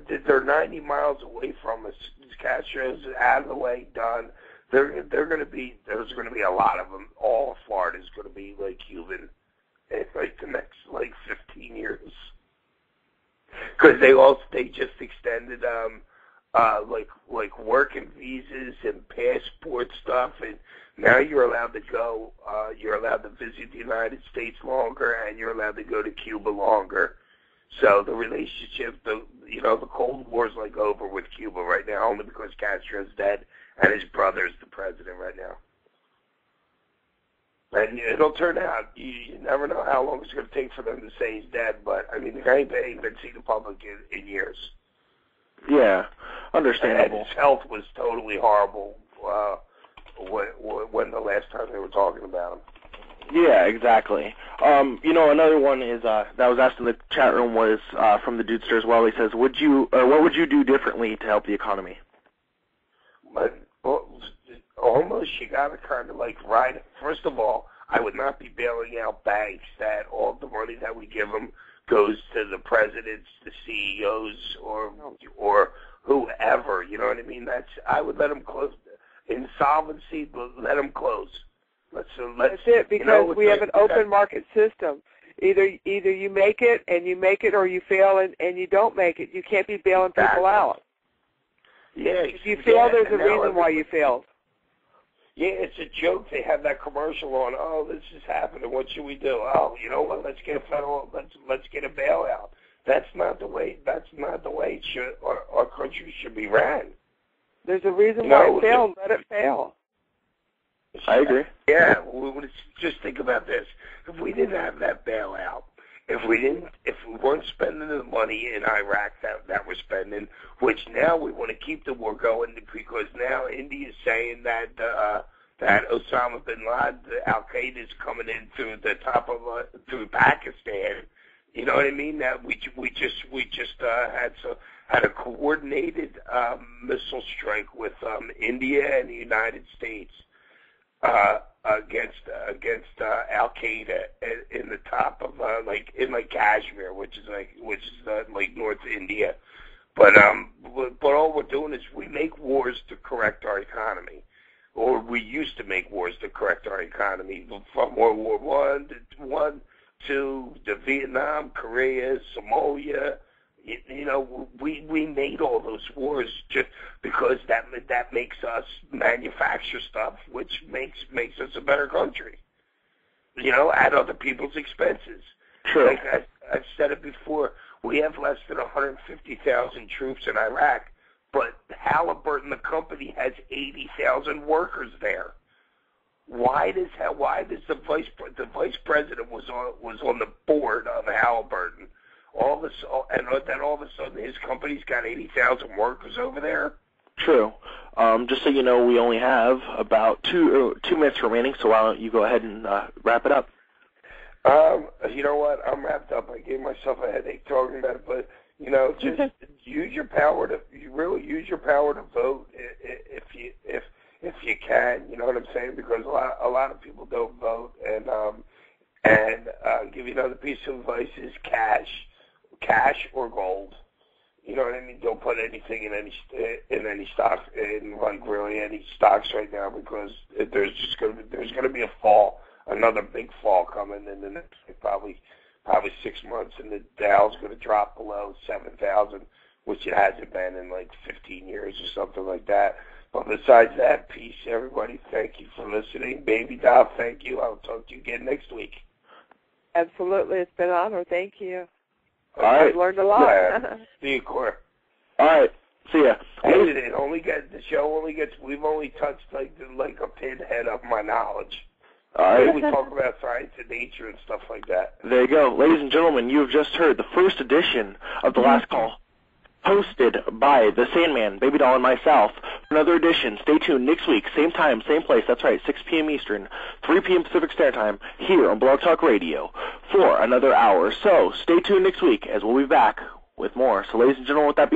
they're 90 miles away from us. Castro's out of the way, done. There's going to be a lot of them. All of Florida is going to be like Cuban in like the next 15 years, because they just extended like working visas and passport stuff, and now you're allowed to go. You're allowed to visit the United States longer, and you're allowed to go to Cuba longer. So the relationship, the Cold War's over with Cuba right now, only because Castro's dead and his brother's the president right now. And it'll turn out. You never know how long it's going to take for them to say he's dead, but I mean, the guy ain't been seen in public in years. Yeah, understandable. And his health was totally horrible when the last time they were talking about him. Yeah, exactly. Another one is that was asked in the chat room was from the Dudester as well. He says, what would you do differently to help the economy? Almost you got to kind of ride. First of all, I would not be bailing out banks that all the money that we give them goes to the presidents, the CEOs, or whoever. You know what I mean? I would let them close. Insolvency, let them close. That's it, because we have an open market system. Either you make it, or you fail and you don't make it. You can't be bailing people out. Yeah. If you fail, there's a reason why you failed. Yeah, it's a joke. They have that commercial on. Oh, this is happening. What should we do? Oh, you know what? Let's get a bailout. That's not the way it should. Our country should be ran. There's a reason why it failed. Let it fail. I agree. Yeah, just think about this. If we didn't have that bailout, if we weren't spending the money in Iraq that we're spending, which now we want to keep the war going because now India is saying that Osama bin Laden, Al Qaeda, is coming in through the top of through Pakistan. You know what I mean? That we just had a coordinated missile strike with India and the United States. Against Al Qaeda in the top of in Kashmir, which is North India, but all we're doing is we make wars to correct our economy, or we used to make wars to correct our economy from World War I to the Vietnam, Korea, Somalia. We made all those wars just because that makes us manufacture stuff, which makes us a better country. At other people's expenses. True. Like I've said it before, we have less than 150,000 troops in Iraq, but Halliburton, the company, has 80,000 workers there. Why does the vice president was on the board of Halliburton? Then all of a sudden his company's got 80,000 workers over there? True. Just so you know, we only have about 2 minutes remaining, so why don't you go ahead and wrap it up? You know what? I'm wrapped up. I gave myself a headache talking about it, but just use your power to vote if you can. You know what I'm saying? Because a lot of people don't vote, and give you another piece of advice is cash or gold. You know what I mean? Don't put anything in any stock, really any stocks right now, because there's gonna be a fall, another big fall coming in the next probably 6 months, and the Dow's gonna drop below 7,000, which it hasn't been in 15 years or something like that. But besides that, peace, everybody. Thank you for listening. Baby Doll, thank you. I'll talk to you again next week. Absolutely. It's been an honor. Thank you. All right. I've learned a lot. Yeah. See you, Cora. All right. See ya. We've only touched like a pinhead of my knowledge. All right. We talk about science and nature and stuff like that. There you go. Ladies and gentlemen, you have just heard the first edition of The Last Call, hosted by the Sandman, Baby Doll, and myself. Another edition. Stay tuned next week, same time, same place. That's right, 6 p.m. Eastern, 3 p.m. Pacific Standard Time, here on Blog Talk Radio for another hour. So stay tuned next week, as we'll be back with more. So, ladies and gentlemen, with that being